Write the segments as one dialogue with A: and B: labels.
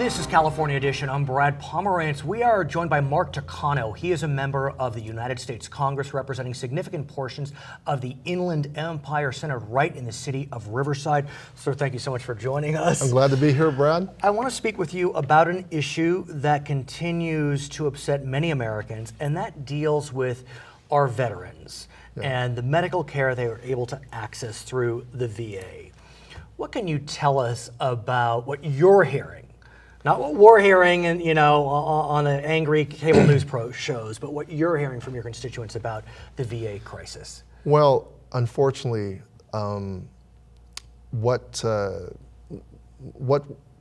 A: This is California Edition. I'm Brad Pomerance. We are joined by Mark Takano. He is a member of the United States Congress representing significant portions of the Inland Empire centered right in the city of Riverside. Sir, thank you so much for joining us.
B: I'm glad to be here, Brad.
A: I want to speak with you about an issue that continues to upset many Americans, and that deals with our veterans and the medical care they are able to access through the VA. What can you tell us about what you're hearing? Not what we're hearing, and on the angry cable news shows, but what you're hearing from your constituents about the VA crisis.
B: Well, unfortunately, what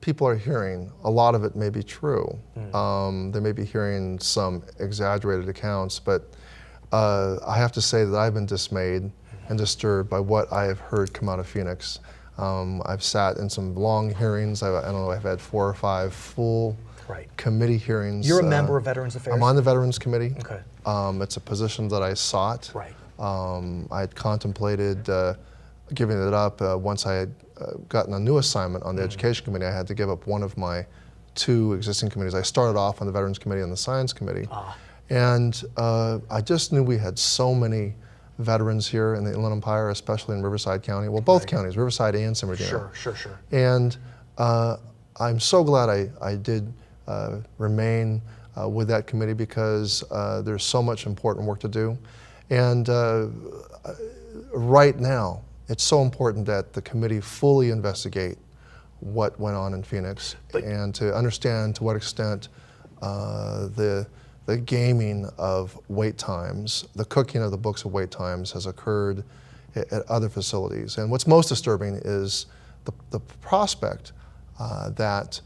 B: people are hearing, a lot of it may be true. They may be hearing some exaggerated accounts, but I have to say that I've been dismayed and disturbed by what I have heard come out of Phoenix. I've sat in some long hearings. I don't know, I've had 4 or 5 full committee hearings.
A: You're a member of Veterans Affairs?
B: I'm on the Veterans Committee.
A: Okay.
B: It's a position that I sought.
A: Right.
B: I had contemplated giving it up. Once I had gotten a new assignment on the Education Committee, I had to give up one of my 2 existing committees. I started off on the Veterans Committee and the Science Committee. And I just knew we had so many veterans here in the Inland Empire, especially in Riverside County. Well, both counties, Riverside and San Bernardino.
A: Sure.
B: And I'm so glad I did remain with that committee because there's so much important work to do. And right now, it's so important that the committee fully investigate what went on in Phoenix and to understand to what extent the gaming of wait times, the cooking of the books of wait times has occurred at other facilities. And what's most disturbing is the prospect that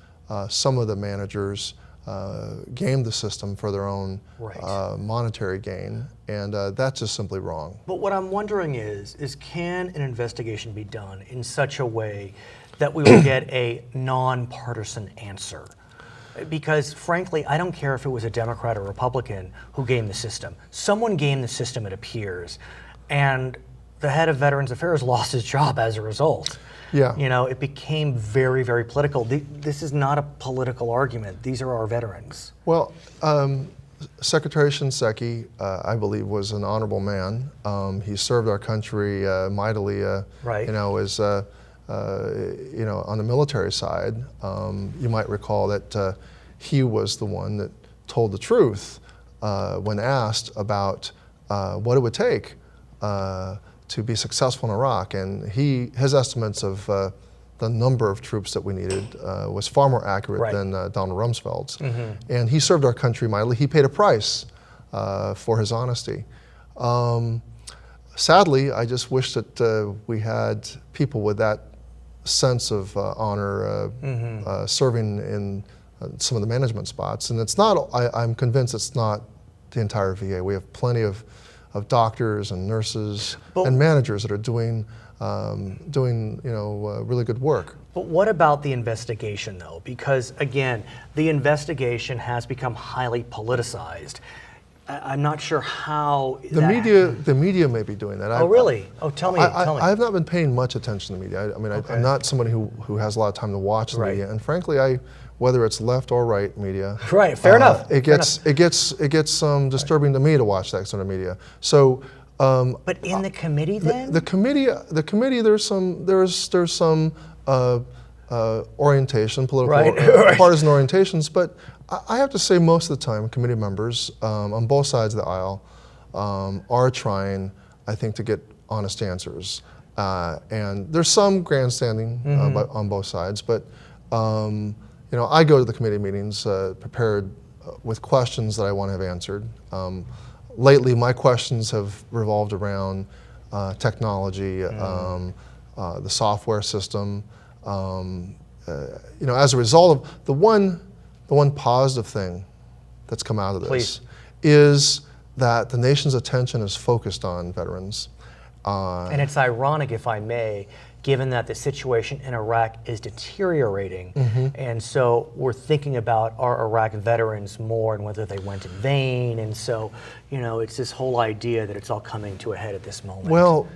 B: some of the managers game the system for their own monetary gain, and that's just simply wrong.
A: But what I'm wondering is can an investigation be done in such a way that we will get a nonpartisan answer? Because frankly, I don't care if it was a Democrat or Republican who gamed the system. Someone gamed the system, it appears, and the head of Veterans Affairs lost his job as a result.
B: Yeah.
A: It became very, very political. This is not a political argument. These are our veterans.
B: Well, Secretary Shinseki, I believe, was an honorable man. He served our country mightily, as on the military side. You might recall that he was the one that told the truth when asked about what it would take to be successful in Iraq. And his estimates of the number of troops that we needed was far more accurate than Donald Rumsfeld's. And he served our country mightily. He paid a price for his honesty. Sadly, I just wish that we had people with that sense of honor serving in some of the management spots. And it's not, I'm convinced it's not the entire VA. We have plenty of doctors and nurses and managers that are doing really good work.
A: But what about the investigation, though? Because again, the investigation has become highly politicized. I'm not sure how
B: the media may be doing that.
A: Oh, really? Tell me.
B: I have not been paying much attention to the media. I mean, I'm not somebody who has a lot of time to watch the media, and frankly, whether it's left or right media,
A: fair enough.
B: It gets disturbing to me to watch that sort of media. So,
A: but in the committee, then
B: the committee, there's some orientation, political partisan orientations, but I have to say most of the time, committee members on both sides of the aisle are trying, I think, to get honest answers. And there's some grandstanding on both sides, but I go to the committee meetings prepared with questions that I want to have answered. Lately, my questions have revolved around technology, the software system. As a result of the one positive thing that's come out of this is that the nation's attention is focused on veterans.
A: And it's ironic, if I may, given that the situation in Iraq is deteriorating, and so we're thinking about our Iraq veterans more and whether they went in vain, and so, it's this whole idea that it's all coming to a head at this moment.
B: Well,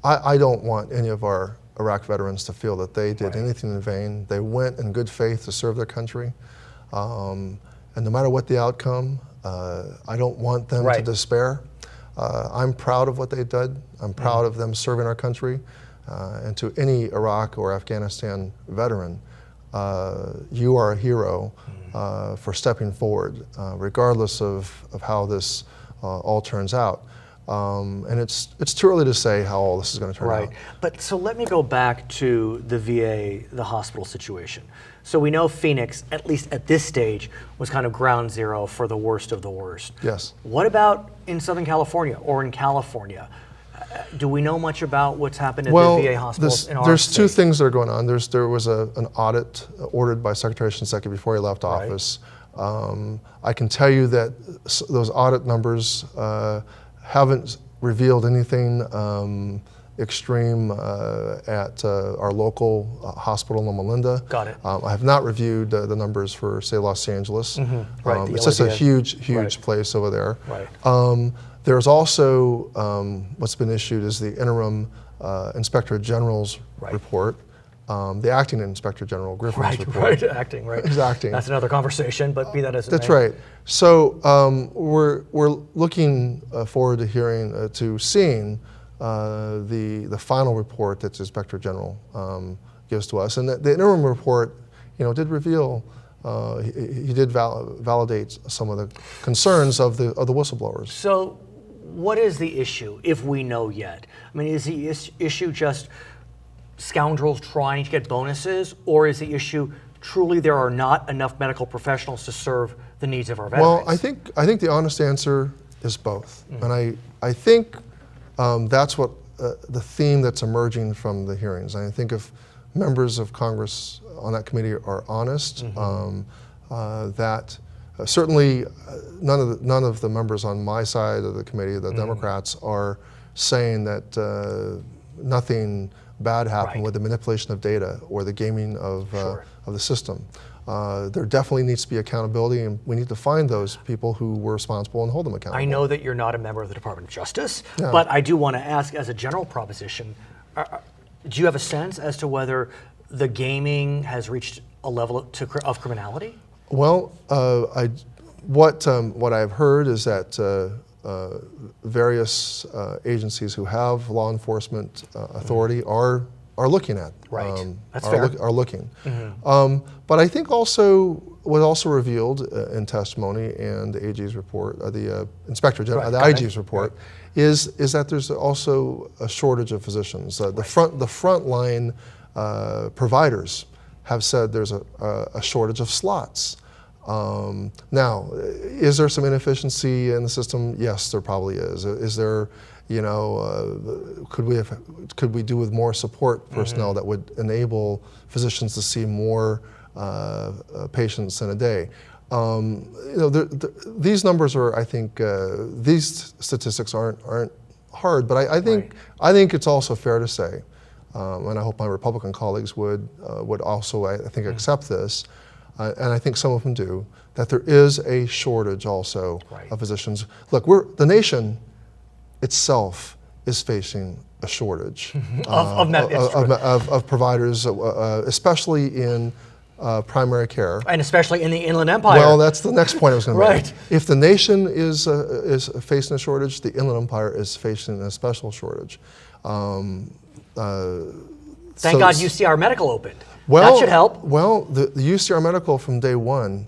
B: I don't want any of our Iraq veterans to feel that they did anything in vain. They went in good faith to serve their country. And no matter what the outcome, I don't want them to despair. I'm proud of what they did. I'm proud of them serving our country. And to any Iraq or Afghanistan veteran, you are a hero for stepping forward, regardless of how this all turns out. And it's too early to say how all this is going to turn out.
A: But so let me go back to the VA, the hospital situation. So we know Phoenix, at least at this stage, was kind of ground zero for the worst of the worst.
B: Yes.
A: What about in Southern California or in California? Do we know much about what's happened at the VA hospitals in our
B: there's
A: state?
B: two things that are going on. There was an audit ordered by Secretary Shinseki before he left office. I can tell you that those audit numbers haven't revealed anything extreme at our local hospital in Loma Linda.
A: Got it.
B: I have not reviewed the numbers for, say, Los Angeles. It's just a huge place over there. There's also what's been issued is the interim Inspector General's report. The acting Inspector General Griffin's report.
A: Acting.
B: He's acting.
A: That's another conversation, but be that as it
B: That's
A: may.
B: right. So we're looking forward to hearing, to seeing the final report that the Inspector General gives to us, and the interim report, did reveal. He did validate some of the concerns of the whistleblowers.
A: So, what is the issue, if we know yet? I mean, is the issue just scoundrels trying to get bonuses, or is the issue truly there are not enough medical professionals to serve the needs of our veterans?
B: Well, I think the honest answer is both, and I think that's what the theme that's emerging from the hearings. And I think if members of Congress on that committee are honest, that certainly none of the members on my side of the committee, the Democrats, are saying that nothing bad happened with the manipulation of data or the gaming of the system. There definitely needs to be accountability, and we need to find those people who were responsible and hold them accountable.
A: I know that you're not a member of the Department of Justice, but I do want to ask, as a general proposition, do you have a sense as to whether the gaming has reached a level of criminality?
B: Well, what I've heard is that various agencies who have law enforcement authority are looking at.
A: That's fair.
B: Are looking. But I think also what also revealed in testimony and the AG's report, the Inspector General, the IG's report, is that there's also a shortage of physicians. The frontline providers have said there's a shortage of slots. Now, is there some inefficiency in the system? Yes, there probably is. Is there, could we do with more support personnel that would enable physicians to see more patients in a day? These numbers are, I think, these statistics aren't hard, but I think it's also fair to say, and I hope my Republican colleagues would also, I think, accept this. And I think some of them do, that there is a shortage also of physicians. Look, the nation itself is facing a shortage of providers, especially in primary care.
A: And especially in the Inland Empire.
B: Well, that's the next point I was going to make.
A: Right.
B: If the nation is facing a shortage, the Inland Empire is facing a special shortage.
A: Thank God UCR Medical opened.
B: Well,
A: that should help.
B: Well, the UCR Medical from day one,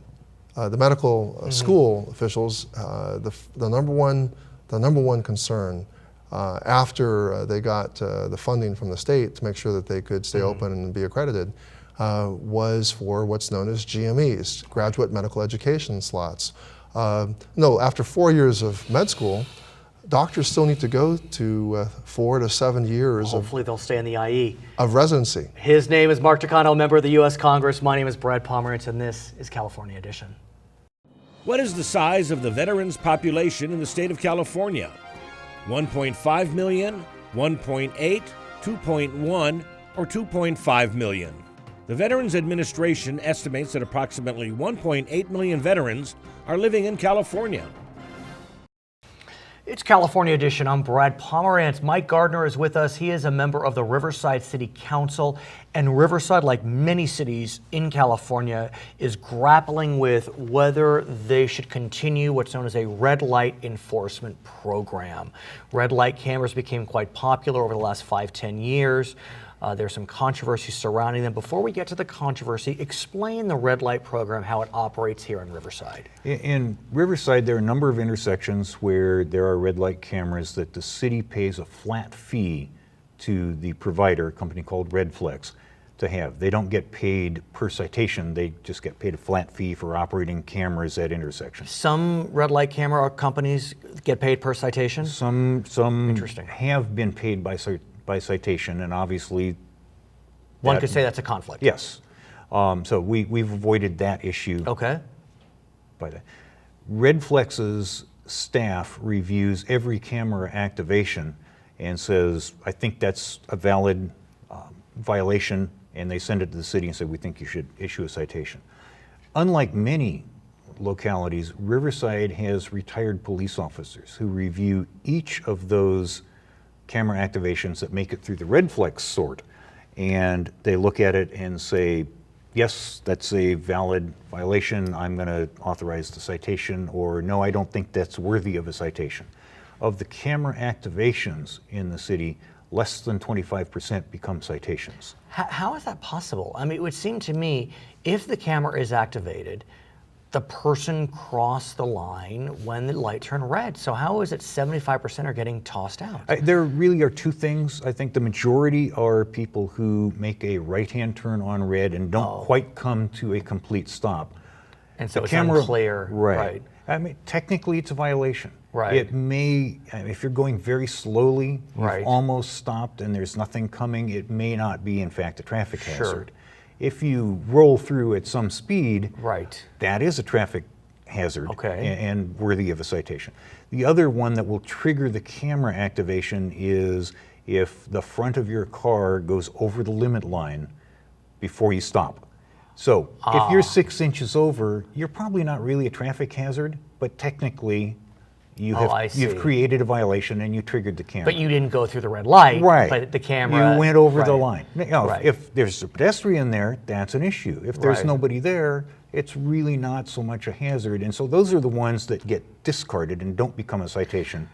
B: the medical school officials, the number one concern after they got the funding from the state to make sure that they could stay open and be accredited was for what's known as GMEs, graduate medical education slots. No, after 4 years of med school, doctors still need to go to 4 to 7 years
A: Hopefully they'll stay in the IE.
B: Of residency.
A: His name is Mark Takano, member of the U.S. Congress. My name is Brad Pomerance, and this is California Edition.
C: What is the size of the veterans population in the state of California? 1.5 million, 1.8, 2.1, or 2.5 million? The Veterans Administration estimates that approximately 1.8 million veterans are living in California.
A: It's California Edition. I'm Brad Pomerance. Mike Gardner is with us. He is a member of the Riverside City Council. And Riverside, like many cities in California, is grappling with whether they should continue what's known as a red light enforcement program. Red light cameras became quite popular over the last 5-10 years. There's some controversy surrounding them. Before we get to the controversy, explain the red light program, how it operates here in Riverside.
D: In Riverside, there are a number of intersections where there are red light cameras that the city pays a flat fee to the provider, a company called Redflex, to have. They don't get paid per citation, they just get paid a flat fee for operating cameras at intersections.
A: Some red light camera companies get paid per citation?
D: Some
A: Interesting.
D: have been paid by citation, and obviously
A: One could say that's a conflict.
D: yes. So we've avoided that issue.
A: Okay.
D: By that. Redflex's staff reviews every camera activation and says, I think that's a valid violation, and they send it to the city and say, we think you should issue a citation. Unlike many localities, Riverside has retired police officers who review each of those camera activations that make it through the Redflex sort, and they look at it and say, yes, that's a valid violation, I'm going to authorize the citation, or no, I don't think that's worthy of a citation. Of the camera activations in the city, less than 25% become citations.
A: How is that possible? I mean, it would seem to me, if the camera is activated, the person crossed the line when the light turned red. So how is it 75% are getting tossed out?
D: There really are two things. I think the majority are people who make a right-hand turn on red and don't quite come to a complete stop.
A: And so
D: The
A: it's
D: camera,
A: unclear.
D: right. I mean, technically it's a violation.
A: Right.
D: It may, if you're going very slowly,
A: Right.
D: you've almost stopped and there's nothing coming, it may not be in fact a traffic hazard. If you roll through at some speed,
A: Right.
D: that is a traffic hazard
A: Okay.
D: and worthy of a citation. The other one that will trigger the camera activation is if the front of your car goes over the limit line before you stop. So if you're 6 inches over, you're probably not really a traffic hazard, but technically
A: I
D: you've
A: see.
D: created a violation and you triggered the camera.
A: But you didn't go through the red light.
D: Right.
A: But the camera.
D: You went over the
A: right.
D: line. You know,
A: Right.
D: if there's a pedestrian there, that's an issue. If there's
A: Right.
D: nobody there, it's really not so much a hazard. And so those are the ones that get discarded and don't become a citation.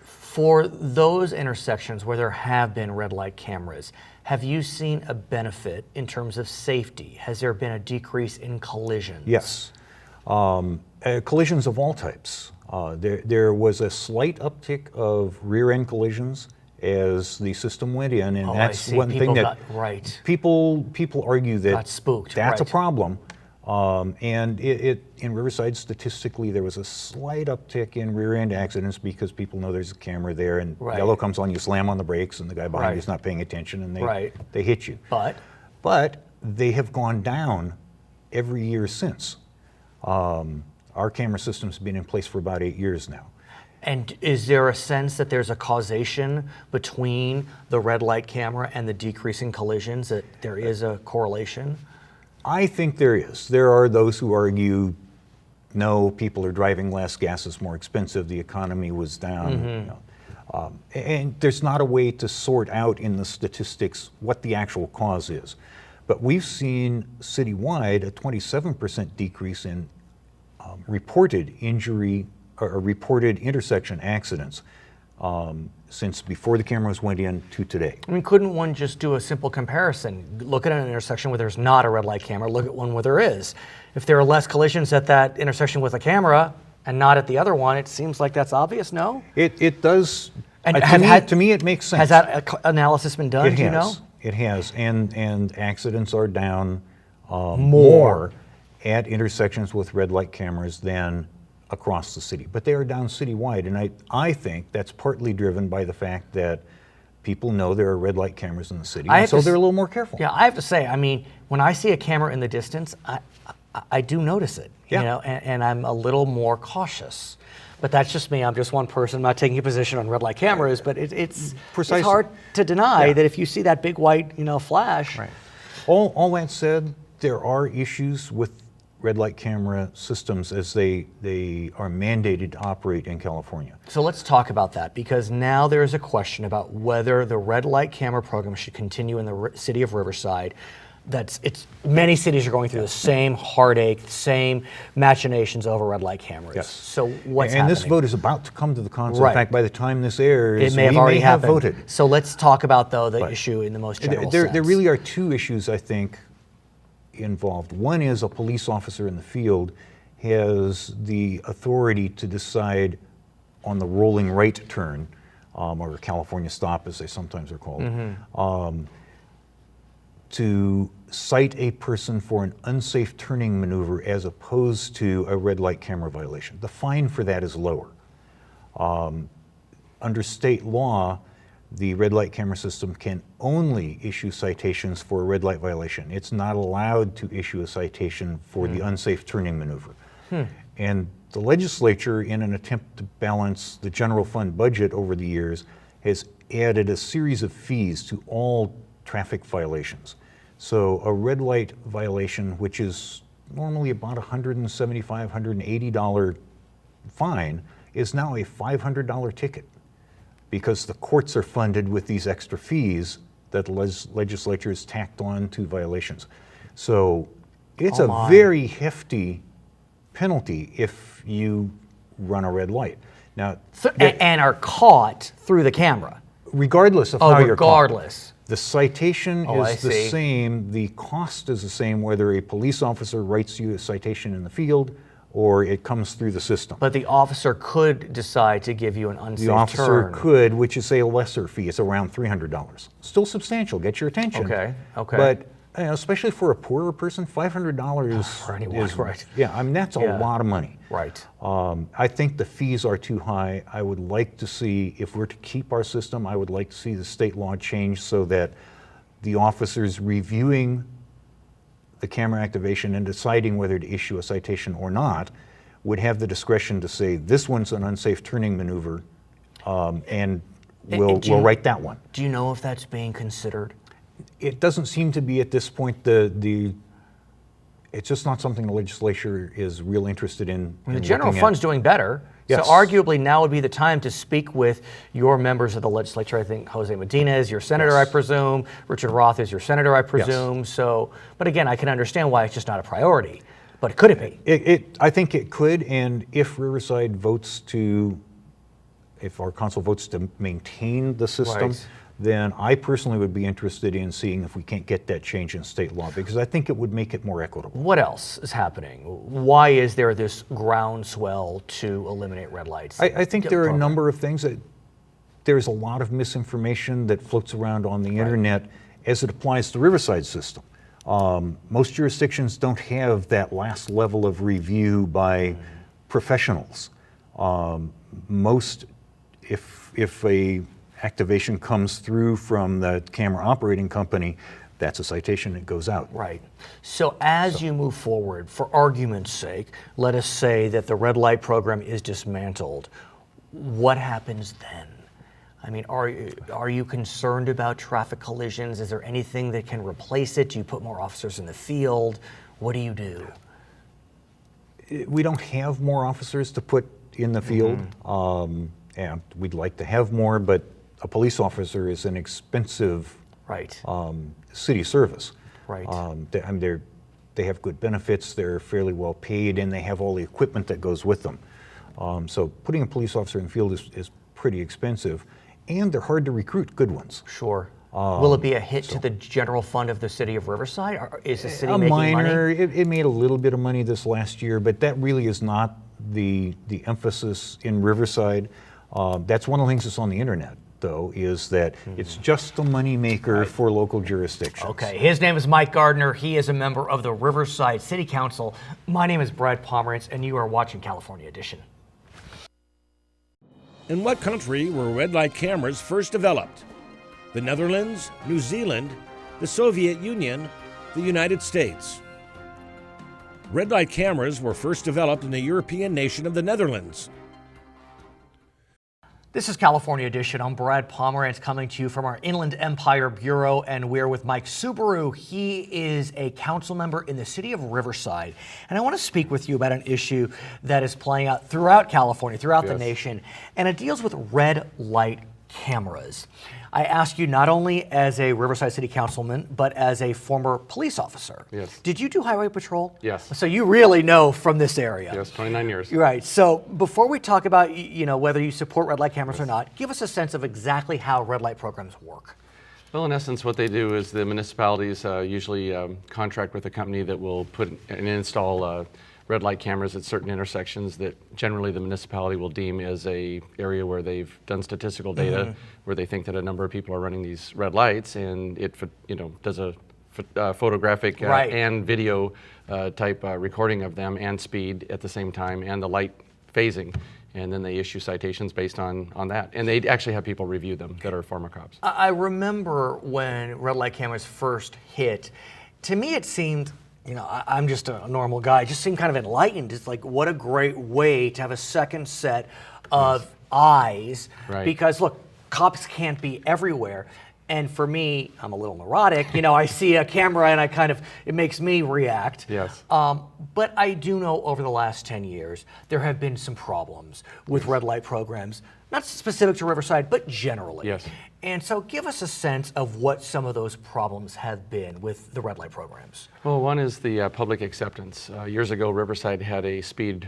A: For those intersections where there have been red light cameras, have you seen a benefit in terms of safety? Has there been a decrease in collisions?
D: Yes. Collisions of all types. There was a slight uptick of rear-end collisions as the system went in, and
A: Oh, I
D: that's
A: see.
D: one
A: People
D: thing
A: got-
D: that
A: right.
D: people argue that
A: Got spooked,
D: that's
A: right.
D: a problem. And in Riverside, statistically, there was a slight uptick in rear-end accidents because people know there's a camera there, and
A: Right.
D: yellow comes on, you slam on the brakes, and the guy behind
A: Right.
D: you is not paying attention, and
A: Right.
D: they hit you.
A: But
D: They have gone down every year since. Our camera system's been in place for about 8 years now.
A: and is there a sense that there's a causation between the red light camera and the decreasing collisions, that there is a correlation?
D: I think there is. There are those who argue, no, people are driving less, gas is more expensive, the economy was down. You know. And there's not a way to sort out in the statistics what the actual cause is. But we've seen citywide a 27% decrease in reported injury or reported intersection accidents since before the cameras went in to today.
A: I mean, couldn't one just do a simple comparison? Look at an intersection where there's not a red light camera, look at one where there is. If there are less collisions at that intersection with a camera and not at the other one, it seems like that's obvious, no?
D: It does.
A: And
D: To me, it makes sense.
A: Has that analysis been done, do you know?
D: It has, and accidents are down more at intersections with red light cameras than across the city. But they are down citywide, and I think that's partly driven by the fact that people know there are red light cameras in the city, and so they're a little more careful.
A: Yeah, I have to say, I mean, when I see a camera in the distance, I do notice it,
D: Yeah.
A: you know, and I'm a little more cautious. But that's just me. I'm just one person. I'm not taking a position on red light cameras, but it's
D: Precisely.
A: hard to deny
D: Yeah.
A: that if you see that big white, flash.
D: Right. All that said, there are issues with red light camera systems as they are mandated to operate in California.
A: So let's talk about that, because now there is a question about whether the red light camera program should continue in the city of Riverside. Many cities are going through the same heartache, same machinations over red light cameras.
D: Yes.
A: So what's
D: and
A: happening?
D: this vote is about to come to the council.
A: Right.
D: In fact, by the time this airs,
A: It may have
D: we
A: already
D: may have
A: happened.
D: voted.
A: So let's talk about, though, the
D: Right.
A: issue in the most general
D: There
A: sense.
D: really are two issues, I think, involved. One is a police officer in the field has the authority to decide on the rolling right turn, or California stop, as they sometimes are called, to cite a person for an unsafe turning maneuver as opposed to a red light camera violation. The fine for that is lower. Under state law, the red light camera system can only issue citations for a red light violation. It's not allowed to issue a citation for the unsafe turning maneuver. And the legislature, in an attempt to balance the general fund budget over the years, has added a series of fees to all traffic violations. So a red light violation, which is normally about $175, $180 fine, is now a $500 ticket, because the courts are funded with these extra fees that the legislature has tacked on to violations. So it's a very hefty penalty if you run a red light. Now,
A: and are caught through the camera.
D: regardless of how you're caught,
A: regardless.
D: the citation
A: I
D: is the
A: see.
D: same, the cost is the same, whether a police officer writes you a citation in the field or it comes through the system.
A: But the officer could decide to give you an unsafe
D: The officer
A: turn.
D: could, which is a lesser fee. It's around $300. Still substantial, get your attention.
A: Okay.
D: But especially for a poorer person, $500
A: For anyone,
D: is,
A: right.
D: yeah, I mean, that's a lot of money.
A: Right.
D: I think the fees are too high. I would like to see, if we're to keep our system, I would like to see the state law change so that the officers reviewing the camera activation and deciding whether to issue a citation or not would have the discretion to say, this one's an unsafe turning maneuver, and we'll write that one.
A: Do you know if that's being considered?
D: It doesn't seem to be at this point. It's just not something the legislature is real interested in.
A: The general fund's doing better.
D: Yes.
A: So arguably now would be the time to speak with your members of the legislature. I think Jose Medina is your senator,
D: Yes.
A: I presume. Richard Roth is your senator, I presume. So, but again, I can understand why it's just not a priority. But could it be?
D: I think it could, and if Riverside votes to, if our council votes to maintain the system,
A: Right.
D: then I personally would be interested in seeing if we can't get that change in state law, because I think it would make it more equitable.
A: What else is happening? Why is there this groundswell to eliminate red lights?
D: I think there are a
A: program?
D: number of things that there's a lot of misinformation that floats around on the internet as it applies to the Riverside system. Most jurisdictions don't have that last level of review by professionals. Most, if a activation comes through from the camera operating company, that's a citation that goes out.
A: Right. So as you move forward, for argument's sake, let us say that the red light program is dismantled. What happens then? I mean, are you concerned about traffic collisions? Is there anything that can replace it? Do you put more officers in the field? What do you do?
D: We don't have more officers to put in the field. And we'd like to have more, but a police officer is an expensive
A: Right.
D: city service.
A: Right.
D: They have good benefits, they're fairly well paid, and they have all the equipment that goes with them. So putting a police officer in the field is pretty expensive, and they're hard to recruit good ones.
A: Sure. Will it be a hit to the general fund of the city of Riverside? Or is the city
D: A
A: making
D: minor,
A: money?
D: it made a little bit of money this last year, but that really is not the emphasis in Riverside. That's one of the things that's on the internet, though, is that it's just a moneymaker for local jurisdictions.
A: Okay, his name is Mike Gardner. He is a member of the Riverside City Council. My name is Brad Pomerance, and you are watching California Edition.
C: In what country were red light cameras first developed? The Netherlands, New Zealand, the Soviet Union, the United States. Red light cameras were first developed in the European nation of the Netherlands.
A: This is California Edition. I'm Brad Pomerance coming to you from our Inland Empire Bureau, and we're with Mike Souborious. He is a council member in the city of Riverside. And I want to speak with you about an issue that is playing out throughout California, throughout the nation, and it deals with red light cameras. I ask you not only as a Riverside City Councilman, but as a former police officer.
E: Yes.
A: Did you do highway patrol?
E: Yes.
A: So you really know from this area.
E: Yes, 29 years.
A: Right. So before we talk about whether you support red light cameras or not, give us a sense of exactly how red light programs work.
E: Well, in essence, what they do is the municipalities usually contract with a company that will put and install red light cameras at certain intersections that generally the municipality will deem as a area where they've done statistical data, where they think that a number of people are running these red lights, and it does a photographic and video type recording of them and speed at the same time and the light phasing. And then they issue citations based on that. And they actually have people review them that are former cops.
A: I remember when red light cameras first hit, to me it seemed, I'm just a normal guy, it just seemed kind of enlightened. It's like, what a great way to have a second set of eyes.
E: Right.
A: Because look, cops can't be everywhere. And for me, I'm a little neurotic. I see a camera and it makes me react.
E: Yes.
A: But I do know over the last 10 years, there have been some problems with red light programs, not specific to Riverside, but generally.
E: Yes.
A: And so give us a sense of what some of those problems have been with the red light programs.
E: Well, one is the public acceptance. Years ago, Riverside had a speed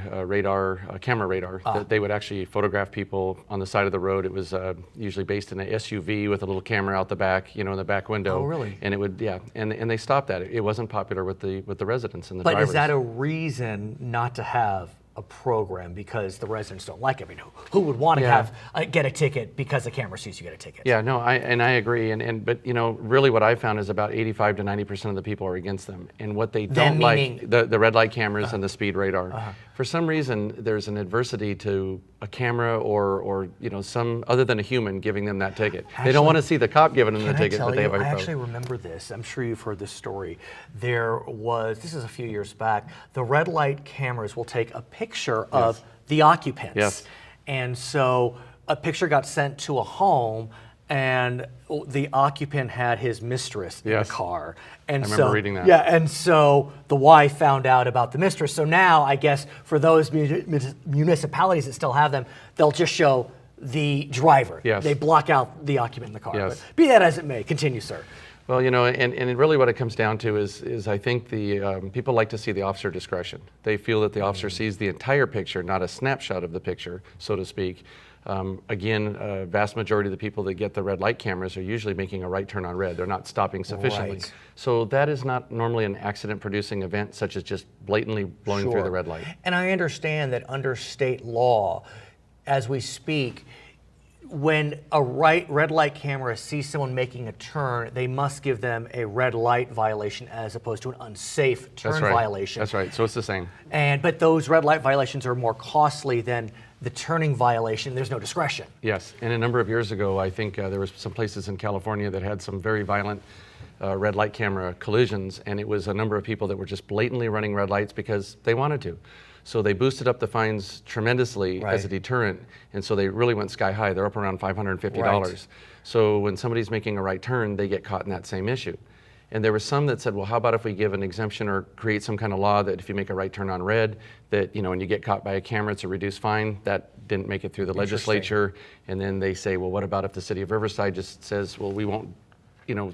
E: camera radar that they would actually photograph people on the side of the road. It was usually based in an SUV with a little camera out the back, in the back window.
A: Oh, really?
E: And it would, and they stopped that. It wasn't popular with the residents and the
A: But
E: drivers.
A: is that a reason not to have a program because the residents don't like it? Who would want to get a ticket because the camera sees you get a ticket?
E: Yeah, no, I agree, but really what I found is about 85 to 90% of the people are against them, and what they don't like the red light cameras and the speed radar. For some reason, there's an adversity to a camera or some other than a human giving them that ticket. They don't want to see the cop giving them the ticket, but they have a
A: I
E: problem.
A: actually remember this. I'm sure you've heard this story. This is a few years back, the red light cameras will take a picture of the occupants.
E: Yes.
A: And so a picture got sent to a home, and the occupant had his mistress in the car. And
E: I remember reading that.
A: Yeah, and so the wife found out about the mistress. So now, I guess, for those municipalities that still have them, they'll just show the driver.
E: Yes.
A: They block out the occupant in the car.
E: Yes.
A: But be that as it may, continue, sir.
E: Well, and really what it comes down to is I think the people like to see the officer discretion. They feel that the officer sees the entire picture, not a snapshot of the picture, so to speak. Again, a vast majority of the people that get the red light cameras are usually making a right turn on red. They're not stopping sufficiently.
A: Right.
E: So that is not normally an accident-producing event, such as just blatantly blowing through the red light.
A: And I understand that under state law, as we speak, when a red light camera sees someone making a turn, they must give them a red light violation as opposed to an unsafe turn violation.
E: That's right. So it's the same.
A: But those red light violations are more costly than the turning violation. There's no discretion.
E: Yes, and a number of years ago, I think there was some places in California that had some very violent red light camera collisions, and it was a number of people that were just blatantly running red lights because they wanted to. So they boosted up the fines tremendously as a deterrent, and so they really went sky high. They're up around $550.
A: Right.
E: So when somebody's making a right turn, they get caught in that same issue. And there were some that said, well, how about if we give an exemption or create some kind of law that if you make a right turn on red, that, when you get caught by a camera, it's a reduced fine. That didn't make it through the legislature. And then they say, well, what about if the city of Riverside just says, well, we won't,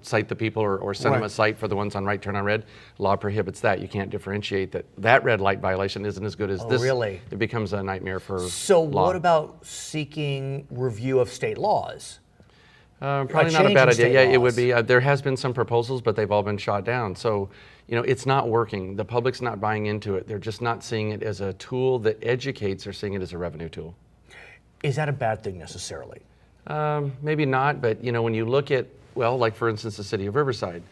E: cite the people or send them a cite for the ones on right turn on red? Law prohibits that. You can't differentiate that red light violation isn't as good as this.
A: Really?
E: It becomes a nightmare for
A: So
E: law.
A: what about seeking review of state laws?
E: Probably not a bad idea. Yeah, it would
A: laws.
E: be. There has been some proposals, but they've all been shot down. So, it's not working. The public's not buying into it. They're just not seeing it as a tool that educates. They're seeing it as a revenue tool.
A: Is that a bad thing necessarily?
E: Maybe not, but when you look at, like for instance, the city of Riverside,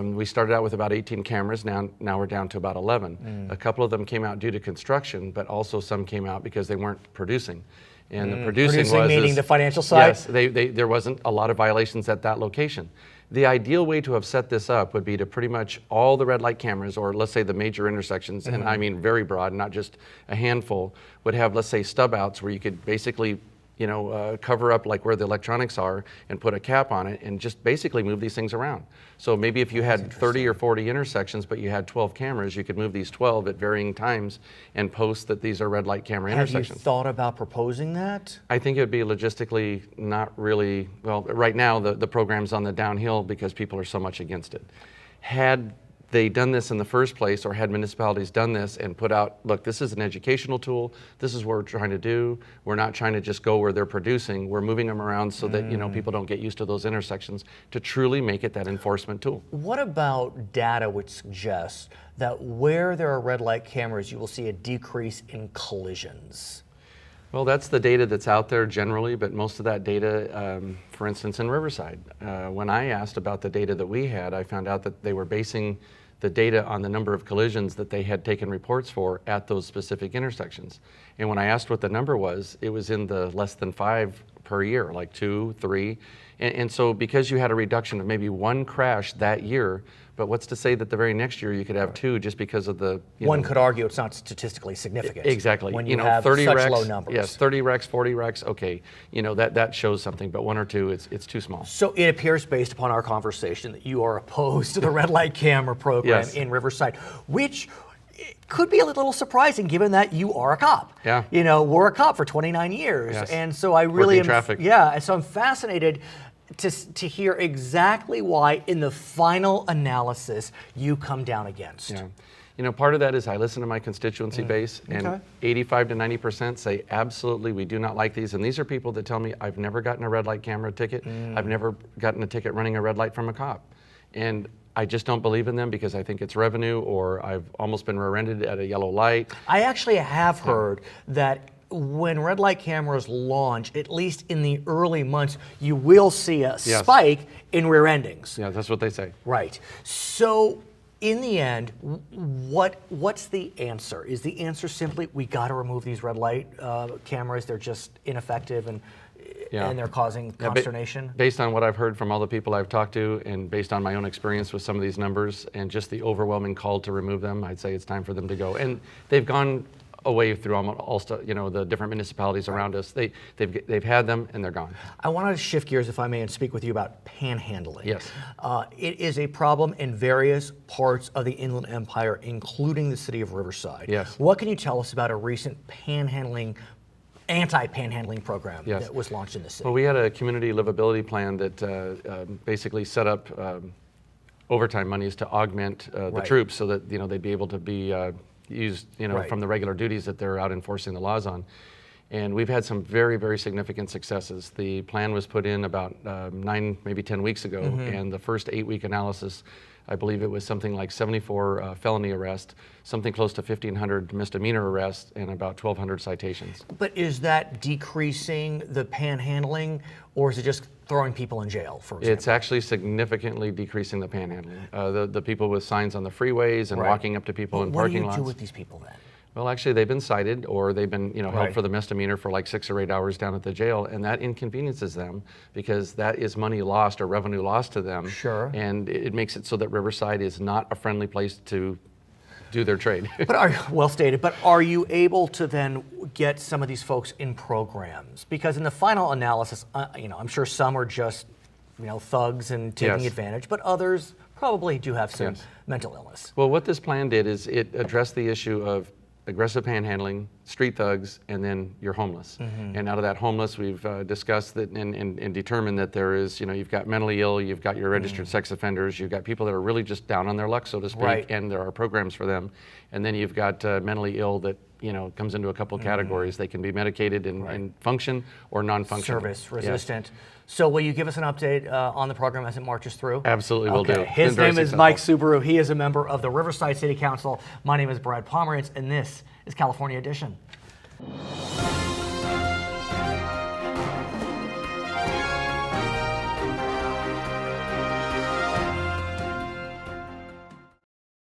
E: we started out with about 18 cameras. Now we're down to about 11. A couple of them came out due to construction, but also some came out because they weren't producing. And the producing
A: meaning the financial side?
E: Yes, there wasn't a lot of violations at that location. The ideal way to have set this up would be to pretty much all the red light cameras, or let's say the major intersections, and I mean very broad, not just a handful, would have, let's say, stub outs where you could basically cover up like where the electronics are and put a cap on it and just basically move these things around. So maybe if you had 30 or 40 intersections, but you had 12 cameras, you could move these 12 at varying times and post that these are red light camera intersections.
A: Have you thought about proposing that?
E: I think it would be logistically not really, well, right now the program's on the downhill because people are so much against it. Had they done this in the first place, or had municipalities done this and put out, look, this is an educational tool, this is what we're trying to do, we're not trying to just go where they're producing, we're moving them around so that people don't get used to those intersections, to truly make it that enforcement tool.
A: What about data which suggests that where there are red light cameras, you will see a decrease in collisions?
E: Well, that's the data that's out there generally, but most of that data, for instance, in Riverside, when I asked about the data that we had, I found out that they were basing the data on the number of collisions that they had taken reports for at those specific intersections. And when I asked what the number was, it was in the less than 5 per year, like 2, 3. And so because you had a reduction of maybe 1 crash that year, but what's to say that the very next year you could have 2 just because of the...
A: One could argue it's not statistically significant.
E: Exactly.
A: When you have
E: 30
A: such
E: wrecks,
A: low numbers.
E: Yes, 30 wrecks, 40 wrecks, okay. That shows something, but 1 or 2, it's too small.
A: So it appears, based upon our conversation, that you are opposed to the red light camera program
E: Yes.
A: in Riverside, which could be a little surprising given that you are a cop.
E: Yeah.
A: We're a cop for 29 years.
E: Yes.
A: And so I really
E: Working
A: am...
E: traffic.
A: Yeah, and so I'm fascinated to hear exactly why, in the final analysis, you come down against.
E: Yeah. Part of that is I listen to my constituency base, and
A: Okay.
E: 85 to 90% say, absolutely, we do not like these. And these are people that tell me, I've never gotten a red light camera ticket. I've never gotten a ticket running a red light from a cop. And I just don't believe in them because I think it's revenue, or I've almost been rear-ended at a yellow light.
A: I actually have heard that when red light cameras launch, at least in the early months, you will see a spike in rear endings.
E: Yeah, that's what they say.
A: Right. So in the end, what's the answer? Is the answer simply we got to remove these red light cameras? They're just ineffective and they're causing consternation?
E: Based on what I've heard from all the people I've talked to, and based on my own experience with some of these numbers, and just the overwhelming call to remove them, I'd say it's time for them to go. And they've gone away through all the different municipalities around us. They've had them and they're gone.
A: I want to shift gears, if I may, and speak with you about panhandling.
E: Yes.
A: It is a problem in various parts of the Inland Empire, including the city of Riverside.
E: Yes.
A: What can you tell us about a recent anti-panhandling program
E: Yes.
A: that was launched in the city?
E: Well, we had a community livability plan that basically set up overtime monies to augment the
A: Right.
E: troops so that they'd be able to be used
A: Right.
E: from the regular duties that they're out enforcing the laws on. And we've had some very, very significant successes. The plan was put in about 9, maybe 10 weeks ago, and the first 8-week analysis, I believe it was something like 74 felony arrests, something close to 1,500 misdemeanor arrests, and about 1,200 citations.
A: But is that decreasing the panhandling, or is it just throwing people in jail, for example?
E: It's actually significantally decreasing the panhandling. The people with signs on the freeways and
A: Right.
E: walking up to people in parking lots.
A: What do you do with these people then?
E: Well, actually, they've been cited, or they've been held
A: Right.
E: for the misdemeanor for like 6 or 8 hours down at the jail, and that inconveniences them because that is money lost or revenue lost to them.
A: Sure.
E: And it makes it so that Riverside is not a friendly place to do their trade.
A: But well stated, but are you able to then get some of these folks in programs? Because in the final analysis, I'm sure some are just, thugs and taking
E: Yes.
A: advantage, but others probably do have some
E: Yes.
A: mental illness.
E: Well, what this plan did is it addressed the issue of aggressive panhandling, street thugs, and then you're homeless. And out of that homeless, we've discussed that and determined that there is, you've got mentally ill, you've got your registered sex offenders, you've got people that are really just down on their luck, so to speak,
A: Right.
E: and there are programs for them. And then you've got mentally ill that, comes into a couple categories. They can be medicated and function or non-functional.
A: Service resistant. So will you give us an update on the program as it marches through?
E: Absolutely, will do.
A: Okay.
E: It's
A: His
E: been very
A: name is
E: successful.
A: Mike Souborious. He is a member of the Riverside City Council. My name is Brad Pomerance, and this is California Edition.